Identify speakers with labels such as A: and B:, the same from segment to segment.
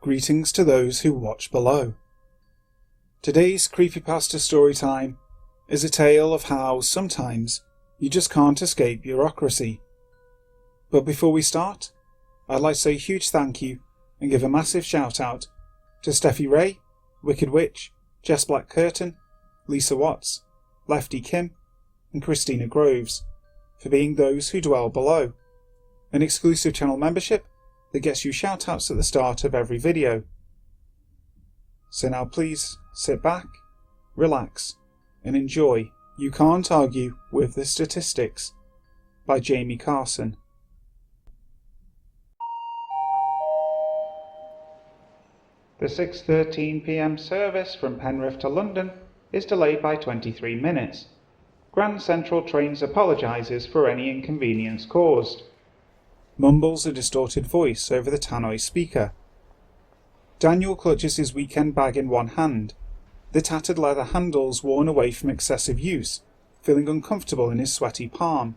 A: Greetings to those who watch below. Today's creepypasta story time is a tale of how sometimes you just can't escape bureaucracy. But before we start, I'd like to say a huge thank you and give a massive shout out to Steffi Ray, Wicked Witch, Jess Black Curtin, Lisa Watts, Lefty Kim and Christina Groves for being those who dwell below. An exclusive channel membership that gets you shout outs at the start of every video. So now please sit back, relax and enjoy You Can't Argue with the Statistics by Jamie Carson. The 6:13 p.m. service from Penrith to London is delayed by 23 minutes. Grand Central Trains apologises for any inconvenience caused. Mumbles a distorted voice over the tannoy speaker. Daniel clutches his weekend bag in one hand, the tattered leather handles worn away from excessive use, feeling uncomfortable in his sweaty palm.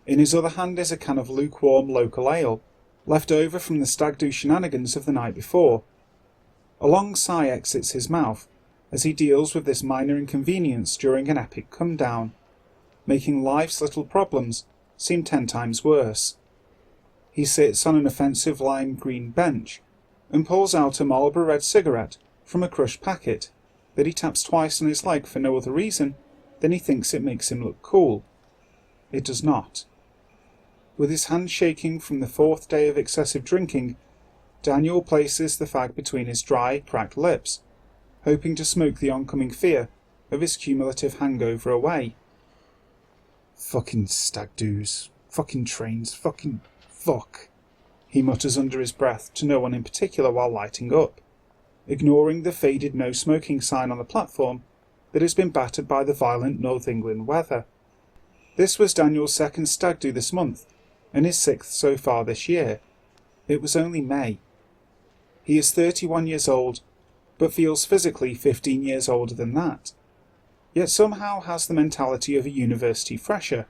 A: In his other hand is a can of lukewarm local ale, left over from the stag do shenanigans of the night before. A long sigh exits his mouth as he deals with this minor inconvenience during an epic come-down, making life's little problems seem 10 times worse. He sits on an offensive lime green bench and pulls out a Marlboro Red cigarette from a crushed packet that he taps twice on his leg for no other reason than he thinks it makes him look cool. It does not. With his hand shaking from the 4th day of excessive drinking, Daniel places the fag between his dry, cracked lips, hoping to smoke the oncoming fear of his cumulative hangover away. Fucking stag doos, fucking trains, fucking fuck, he mutters under his breath to no one in particular while lighting up, ignoring the faded no smoking sign on the platform that has been battered by the violent North England weather. This was Daniel's 2nd stag do this month, and his 6th so far this year. It was only May. He is 31 years old, but feels physically 15 years older than that, yet somehow has the mentality of a university fresher.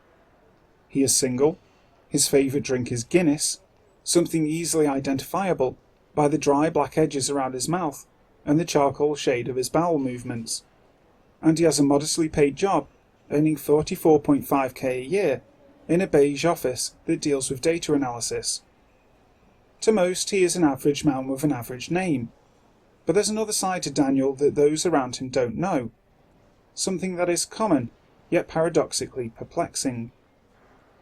A: He is single. His favourite drink is Guinness, something easily identifiable by the dry black edges around his mouth and the charcoal shade of his bowel movements. And he has a modestly paid job, earning 44.5k a year, in a beige office that deals with data analysis. To most, he is an average man with an average name. But there's another side to Daniel that those around him don't know. Something that is common, yet paradoxically perplexing.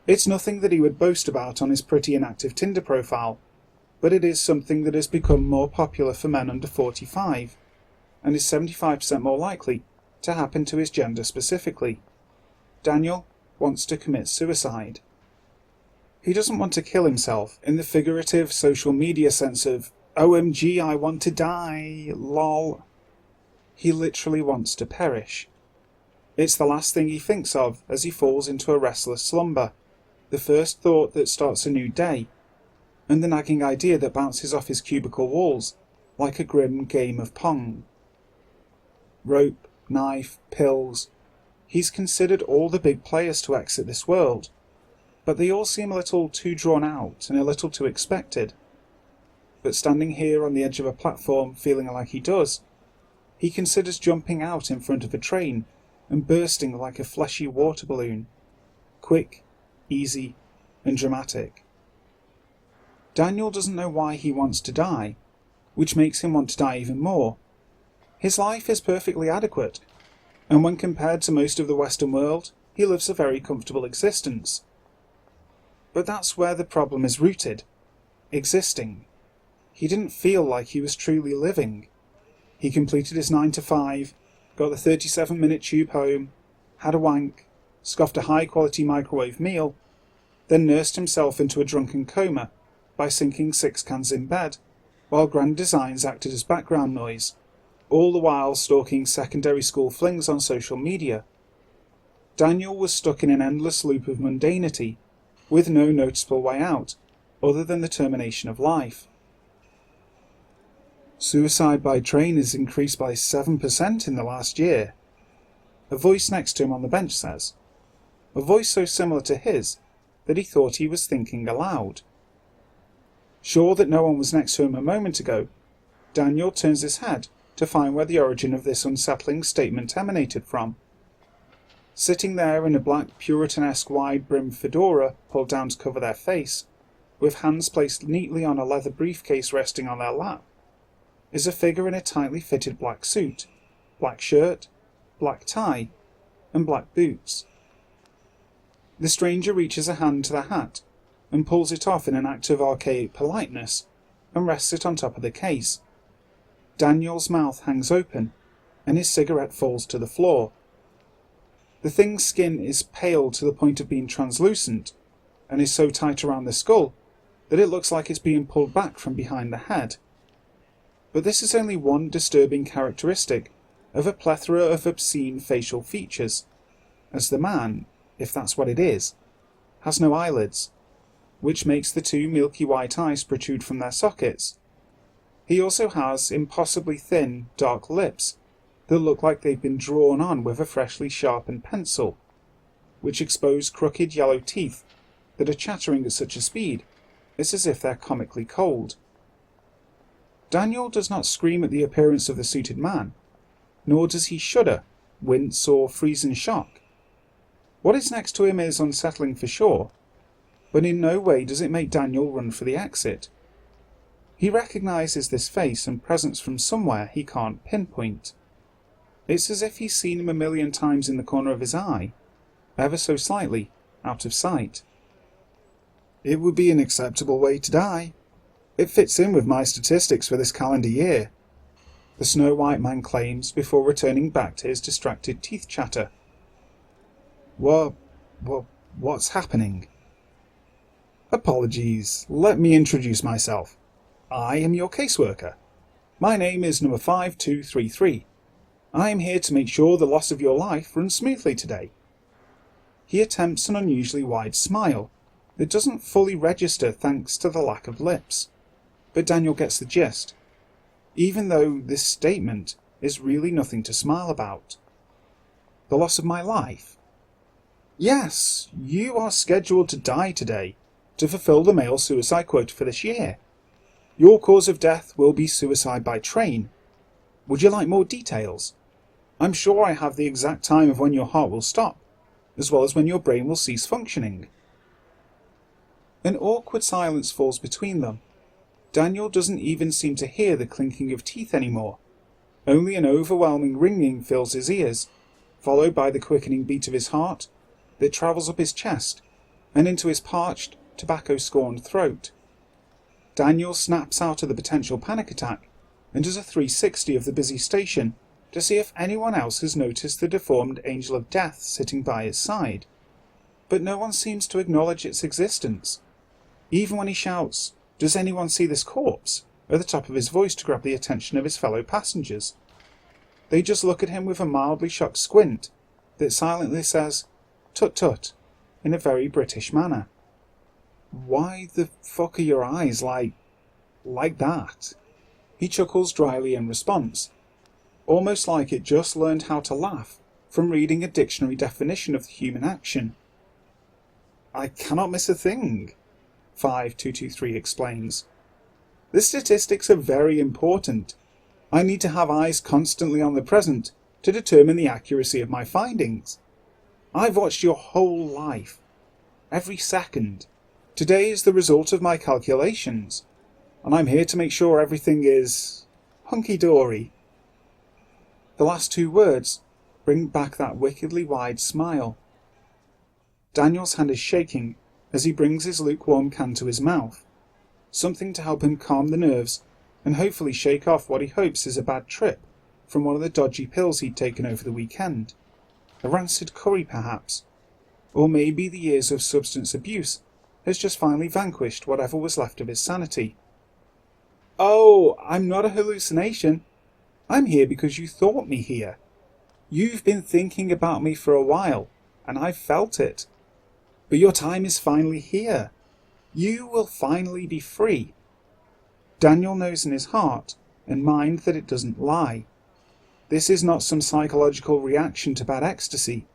A: It's nothing that he would boast about on his pretty inactive Tinder profile, but it is something that has become more popular for men under 45, and is 75% more likely to happen to his gender specifically. Daniel wants to commit suicide. He doesn't want to kill himself in the figurative social media sense of, OMG, I want to die, lol. He literally wants to perish. It's the last thing he thinks of as he falls into a restless slumber, the first thought that starts a new day, and the nagging idea that bounces off his cubicle walls like a grim game of Pong. Rope, knife, pills. He's considered all the big players to exit this world, but they all seem a little too drawn out and a little too expected. But standing here on the edge of a platform feeling like he does, he considers jumping out in front of a train and bursting like a fleshy water balloon. Quick, easy, and dramatic. Daniel doesn't know why he wants to die, which makes him want to die even more. His life is perfectly adequate, and when compared to most of the Western world, he lives a very comfortable existence. But that's where the problem is rooted. Existing. He didn't feel like he was truly living. He completed his 9 to 5, got the 37-minute tube home, had a wank, scoffed a high-quality microwave meal, then nursed himself into a drunken coma by sinking 6 cans in bed, while grand designs acted as background noise, all the while stalking secondary school flings on social media. Daniel was stuck in an endless loop of mundanity, with no noticeable way out, other than the termination of life. Suicide by train has increased by 7% in the last year. A voice next to him on the bench says. A voice so similar to his that he thought he was thinking aloud. Sure that no one was next to him a moment ago, Daniel turns his head to find where the origin of this unsettling statement emanated from. Sitting there in a black Puritanesque wide-brimmed fedora pulled down to cover their face, with hands placed neatly on a leather briefcase resting on their lap, is a figure in a tightly fitted black suit, black shirt, black tie, and black boots. The stranger reaches a hand to the hat and pulls it off in an act of archaic politeness and rests it on top of the case. Daniel's mouth hangs open and his cigarette falls to the floor. The thing's skin is pale to the point of being translucent and is so tight around the skull that it looks like it's being pulled back from behind the head. But this is only one disturbing characteristic of a plethora of obscene facial features, as the man, if that's what it is, has no eyelids, which makes the two milky white eyes protrude from their sockets. He also has impossibly thin, dark lips that look like they've been drawn on with a freshly sharpened pencil, which expose crooked yellow teeth that are chattering at such a speed it's as if they're comically cold. Daniel does not scream at the appearance of the suited man, nor does he shudder, wince, or freeze in shock. What is next to him is unsettling for sure, but in no way does it make Daniel run for the exit. He recognises this face and presence from somewhere he can't pinpoint. It's as if he's seen him a million times in the corner of his eye, ever so slightly, out of sight. It would be an acceptable way to die. It fits in with my statistics for this calendar year, the Snow White man claims before returning back to his distracted teeth chatter. What's happening? Apologies, let me introduce myself. I am your caseworker. My name is number 5233. I am here to make sure the loss of your life runs smoothly today. He attempts an unusually wide smile that doesn't fully register thanks to the lack of lips, but Daniel gets the gist, even though this statement is really nothing to smile about. The loss of my life? Yes, you are scheduled to die today to fulfill the male suicide quota for this year. Your cause of death will be suicide by train. Would you like more details? I'm sure I have the exact time of when your heart will stop, as well as when your brain will cease functioning. An awkward silence falls between them. Daniel doesn't even seem to hear the clinking of teeth anymore. Only an overwhelming ringing fills his ears, followed by the quickening beat of his heart that travels up his chest and into his parched, tobacco-scorned throat. Daniel snaps out of the potential panic attack and does a 360 of the busy station to see if anyone else has noticed the deformed angel of death sitting by his side. But no one seems to acknowledge its existence. Even when he shouts, "Does anyone see this corpse?" at the top of his voice to grab the attention of his fellow passengers, they just look at him with a mildly shocked squint that silently says, "Tut tut," in a very British manner. Why the fuck are your eyes like that? He chuckles dryly in response, almost like it just learned how to laugh from reading a dictionary definition of the human action. I cannot miss a thing, 5223 explains. The statistics are very important. I need to have eyes constantly on the present to determine the accuracy of my findings. I've watched your whole life. Every second. Today is the result of my calculations, and I'm here to make sure everything is hunky-dory. The last two words bring back that wickedly wide smile. Daniel's hand is shaking as he brings his lukewarm can to his mouth, something to help him calm the nerves and hopefully shake off what he hopes is a bad trip from one of the dodgy pills he'd taken over the weekend. A rancid curry, perhaps. Or maybe the years of substance abuse has just finally vanquished whatever was left of his sanity. Oh, I'm not a hallucination. I'm here because you thought me here. You've been thinking about me for a while, and I've felt it. But your time is finally here. You will finally be free. Daniel knows in his heart and mind that it doesn't lie. This is not some psychological reaction to bad ecstasy.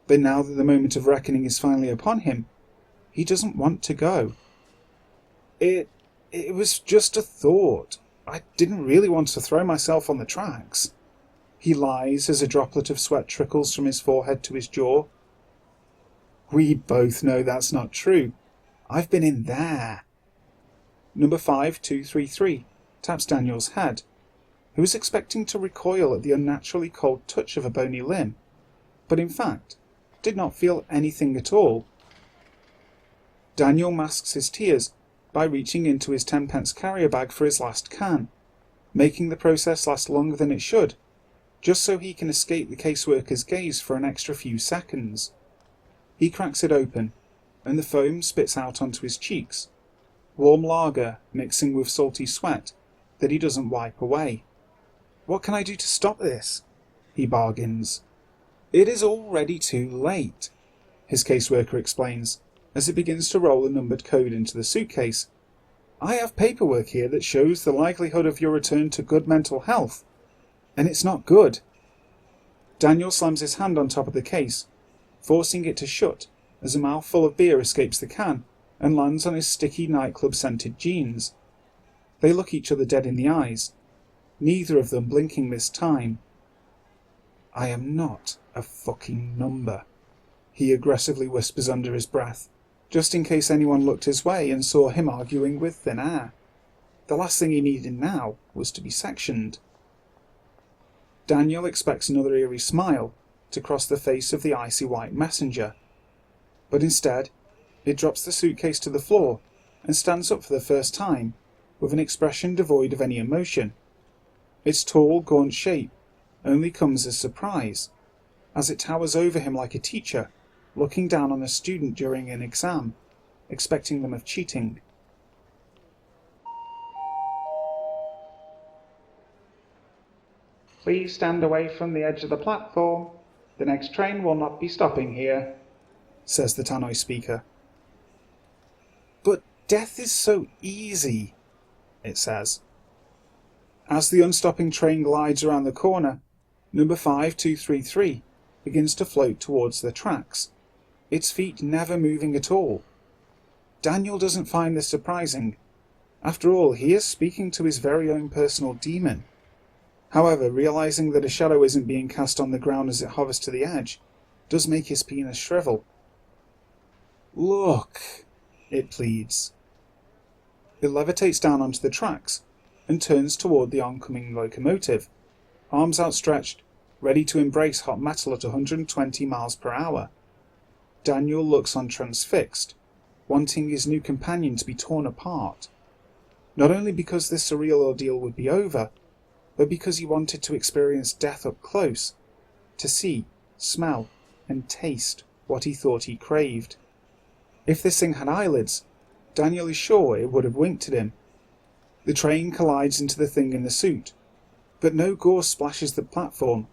A: But now that the moment of reckoning is finally upon him, he doesn't want to go. It was just a thought,
B: I didn't really want to throw myself on the tracks. He lies as a droplet of sweat trickles from his forehead to his jaw. We both know that's not true. I've been in there. Number 5233 taps Daniel's head, who was expecting to recoil at the unnaturally cold touch of a bony limb, but in fact did not feel anything at all. Daniel masks his tears by reaching into his 10-pence carrier bag for his last can, making the process last longer than it should, just so he can escape the caseworker's gaze for an extra few seconds. He cracks it open, and the foam spits out onto his cheeks, warm lager mixing with salty sweat that he doesn't wipe away. What can I do to stop this? He bargains. It is already too late, his caseworker explains, as it begins to roll a numbered code into the suitcase. I have paperwork here that shows the likelihood of your return to good mental health, and it's not good. Daniel slams his hand on top of the case, forcing it to shut as a mouthful of beer escapes the can and lands on his sticky nightclub-scented jeans. They look each other dead in the eyes, neither of them blinking this time. I am not a fucking number, he aggressively whispers under his breath, just in case anyone looked his way and saw him arguing with thin air. The last thing he needed now was to be sectioned. Daniel expects another eerie smile to cross the face of the icy white messenger, but instead it drops the suitcase to the floor and stands up for the first time with an expression devoid of any emotion. Its tall, gaunt shape only comes as surprise, as it towers over him like a teacher looking down on a student during an exam, expecting them of cheating.
A: Please stand away from the edge of the platform. The next train will not be stopping here,
B: says the tannoy speaker. But death is so easy, it says. As the unstopping train glides around the corner, number 5233 begins to float towards the tracks, its feet never moving at all. Daniel doesn't find this surprising. After all, he is speaking to his very own personal demon. However, realizing that a shadow isn't being cast on the ground as it hovers to the edge does make his penis shrivel. Look, it pleads. It levitates down onto the tracks and turns toward the oncoming locomotive, arms outstretched, ready to embrace hot metal at 120 miles per hour. Daniel looks on transfixed, wanting his new companion to be torn apart, not only because this surreal ordeal would be over, but because he wanted to experience death up close, to see, smell, and taste what he thought he craved. If this thing had eyelids, Daniel is sure it would have winked at him. The train collides into the thing in the suit, but no gore splashes the platform.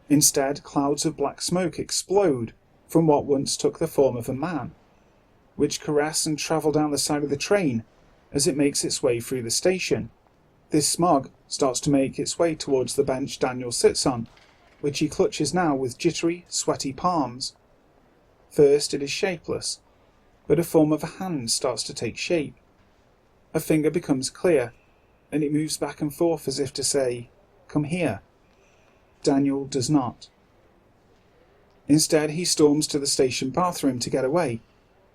B: Instead, clouds of black smoke explode from what once took the form of a man, which caress and travel down the side of the train as it makes its way through the station. This smog starts to make its way towards the bench Daniel sits on, which he clutches now with jittery, sweaty palms. First it is shapeless, but a form of a hand starts to take shape. A finger becomes clear, and it moves back and forth as if to say, "Come here." Daniel does not. Instead, he storms to the station bathroom to get away,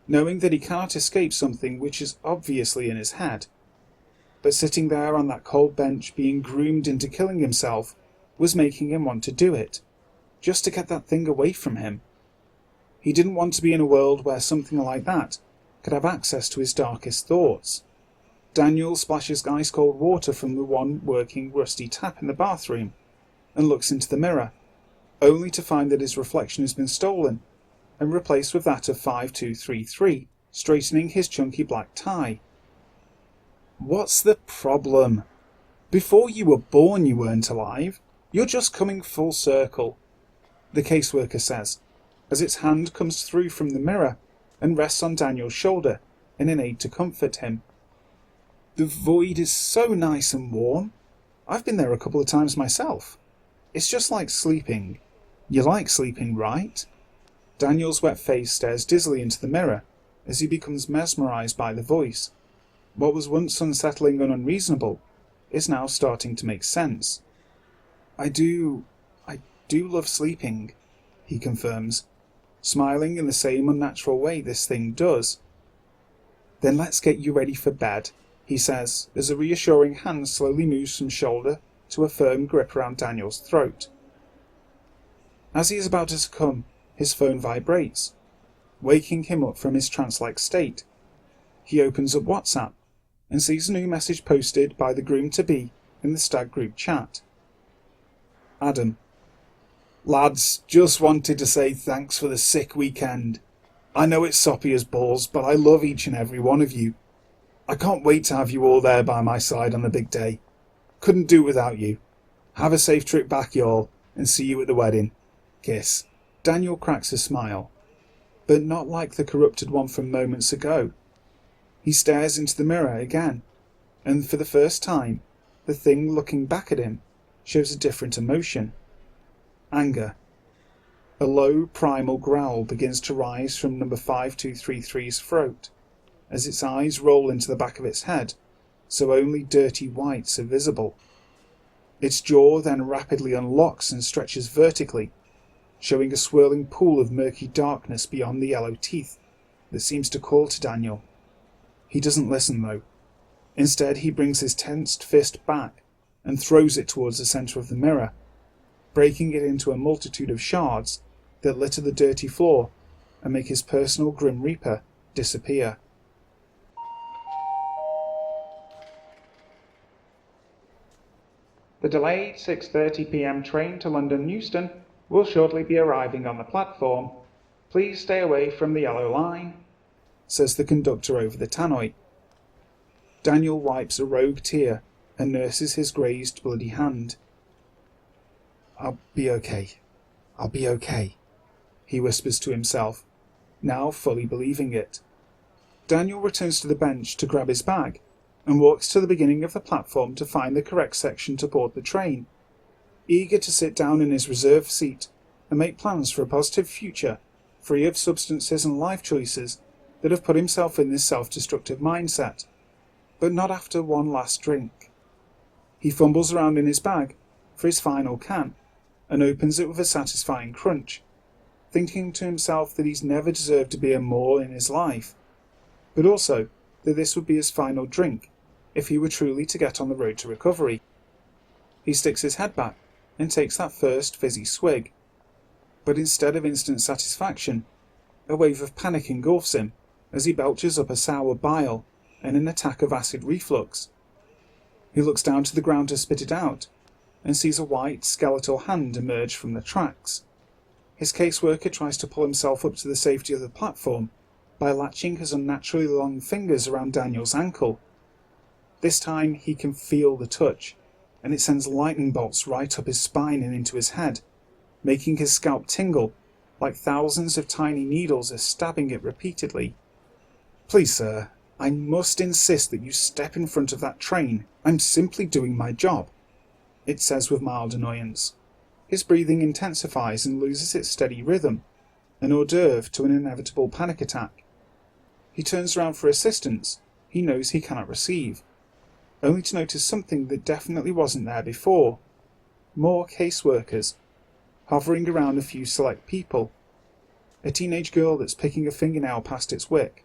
B: knowing that he cannot escape something which is obviously in his head. But sitting there on that cold bench being groomed into killing himself was making him want to do it, just to get that thing away from him. He didn't want to be in a world where something like that could have access to his darkest thoughts. Daniel splashes ice-cold water from the one working rusty tap in the bathroom and looks into the mirror, only to find that his reflection has been stolen and replaced with that of 5233, straightening his chunky black tie. What's the problem? Before you were born you weren't alive. You're just coming full circle, the caseworker says, as its hand comes through from the mirror and rests on Daniel's shoulder in an aid to comfort him. The void is so nice and warm. I've been there a couple of times myself. It's just like sleeping. You like sleeping, right? Daniel's wet face stares dizzily into the mirror as he becomes mesmerized by the voice. What was once unsettling and unreasonable is now starting to make sense. I do love sleeping, he confirms, smiling in the same unnatural way this thing does. Then let's get you ready for bed, he says, as a reassuring hand slowly moves from shoulder to a firm grip around Daniel's throat. As he is about to succumb, his phone vibrates, waking him up from his trance-like state. He opens up WhatsApp and sees a new message posted by the groom-to-be in the stag group chat. Adam. Lads, just wanted to say thanks for the sick weekend. I know it's soppy as balls, but I love each and every one of you. I can't wait to have you all there by my side on the big day. Couldn't do without you. Have a safe trip back, y'all, and see you at the wedding. Kiss. Daniel cracks a smile, but not like the corrupted one from moments ago. He stares into the mirror again, and for the first time, the thing looking back at him shows a different emotion. Anger. A low, primal growl begins to rise from number 5233's throat, as its eyes roll into the back of its head, so only dirty whites are visible. Its jaw then rapidly unlocks and stretches vertically, showing a swirling pool of murky darkness beyond the yellow teeth that seems to call to Daniel. He doesn't listen, though. Instead, he brings his tensed fist back and throws it towards the centre of the mirror, breaking it into a multitude of shards that litter the dirty floor and make his personal Grim Reaper disappear.
A: The delayed 6:30 p.m. train to London Euston will shortly be arriving on the platform. Please stay away from the yellow line,
B: says the conductor over the tannoy. Daniel wipes a rogue tear and nurses his grazed, bloody hand. I'll be okay, he whispers to himself, now fully believing it. Daniel returns to the bench to grab his bag and walks to the beginning of the platform to find the correct section to board the train, eager to sit down in his reserved seat and make plans for a positive future, free of substances and life choices that have put himself in this self-destructive mindset, but not after one last drink. He fumbles around in his bag for his final can and opens it with a satisfying crunch, thinking to himself that he's never deserved to beer more in his life, but also that this would be his final drink if he were truly to get on the road to recovery. He sticks his head back and takes that first fizzy swig, but instead of instant satisfaction, a wave of panic engulfs him as he belches up a sour bile and an attack of acid reflux. He looks down to the ground to spit it out and sees a white, skeletal hand emerge from the tracks. His caseworker tries to pull himself up to the safety of the platform by latching his unnaturally long fingers around Daniel's ankle. This time he can feel the touch, and it sends lightning bolts right up his spine and into his head, making his scalp tingle like thousands of tiny needles are stabbing it repeatedly. Please, sir, I must insist that you step in front of that train. I'm simply doing my job, it says with mild annoyance. His breathing intensifies and loses its steady rhythm, an hors d'oeuvre to an inevitable panic attack. He turns around for assistance he knows he cannot receive, only to notice something that definitely wasn't there before. More caseworkers, hovering around a few select people. A teenage girl that's picking a fingernail past its wick.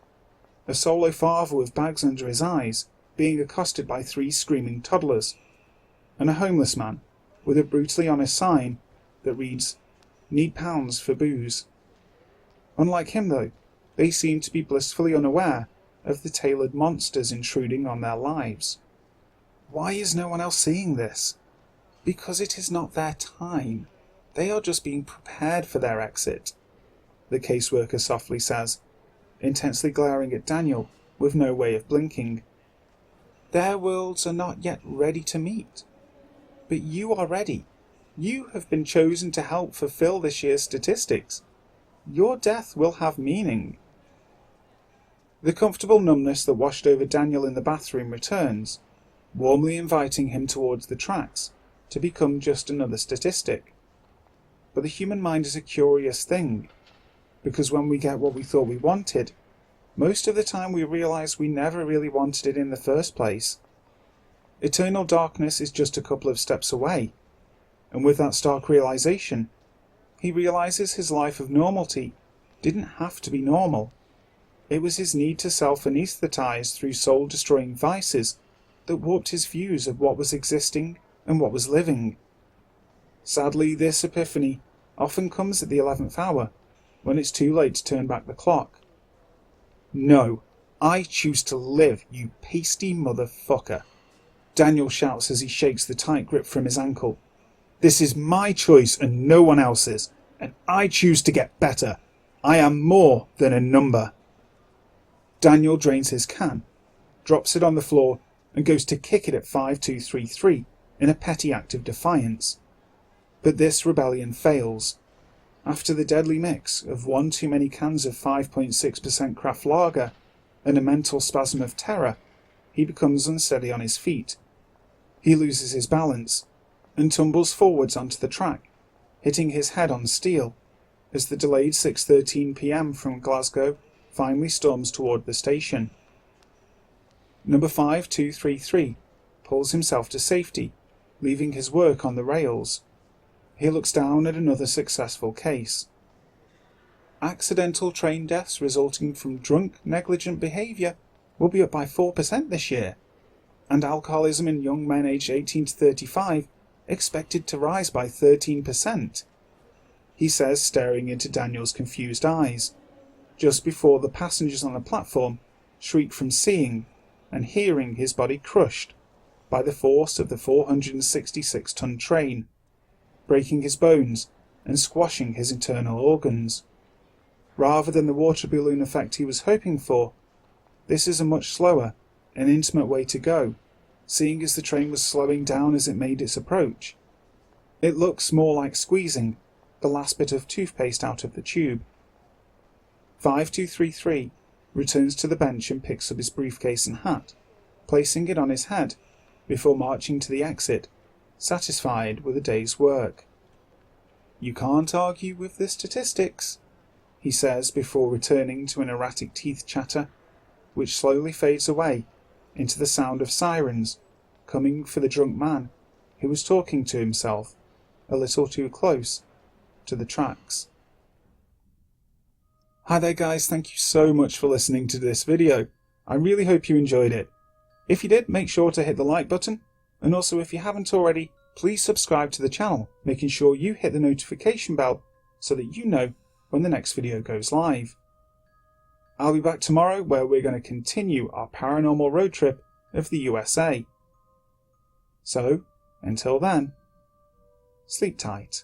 B: A solo father with bags under his eyes being accosted by 3 screaming toddlers. And a homeless man with a brutally honest sign that reads, "Need pounds for booze." Unlike him, though, they seem to be blissfully unaware of the tailored monsters intruding on their lives. Why is no one else seeing this? Because it is not their time. They are just being prepared for their exit, the caseworker softly says, intensely glaring at Daniel with no way of blinking. Their worlds are not yet ready to meet. But you are ready. You have been chosen to help fulfill this year's statistics. Your death will have meaning. The comfortable numbness that washed over Daniel in the bathroom returns, warmly inviting him towards the tracks to become just another statistic. But the human mind is a curious thing, because when we get what we thought we wanted, most of the time we realise we never really wanted it in the first place. Eternal darkness is just a couple of steps away. And with that stark realization, he realizes his life of normality didn't have to be normal. It was his need to self-anesthetize through soul-destroying vices that warped his views of what was existing and what was living. Sadly, this epiphany often comes at the 11th hour, when it's too late to turn back the clock. No, I choose to live, you pasty motherfucker, Daniel shouts as he shakes the tight grip from his ankle. This is my choice and no one else's, and I choose to get better. I am more than a number. Daniel drains his can, drops it on the floor, and goes to kick it at 5233 in a petty act of defiance. But this rebellion fails. After the deadly mix of one too many cans of 5.6% craft lager and a mental spasm of terror, he becomes unsteady on his feet. He loses his balance and tumbles forwards onto the track, hitting his head on steel as the delayed 6:13 p.m. from Glasgow finally storms toward the station. Number 5233 pulls himself to safety, leaving his work on the rails. He looks down at another successful case. Accidental train deaths resulting from drunk, negligent behaviour will be up by 4% this year, and alcoholism in young men aged 18 to 35 expected to rise by 13%. He says, staring into Daniel's confused eyes, just before the passengers on the platform shriek from seeing and hearing his body crushed by the force of the 466-ton train, breaking his bones and squashing his internal organs. Rather than the water balloon effect he was hoping for, this is a much slower and intimate way to go, seeing as the train was slowing down as it made its approach. It looks more like squeezing the last bit of toothpaste out of the tube. 5233 returns to the bench and picks up his briefcase and hat, placing it on his head before marching to the exit, satisfied with a day's work. You can't argue with the statistics, he says before returning to an erratic teeth chatter, which slowly fades away into the sound of sirens coming for the drunk man who was talking to himself a little too close to the tracks. Hi there guys, thank you so much for listening to this video. I really hope you enjoyed it. If you did, make sure to hit the like button, and also if you haven't already, please subscribe to the channel, making sure you hit the notification bell so that you know when the next video goes live. I'll be back tomorrow where we're going to continue our paranormal road trip of the USA. So, until then, sleep tight.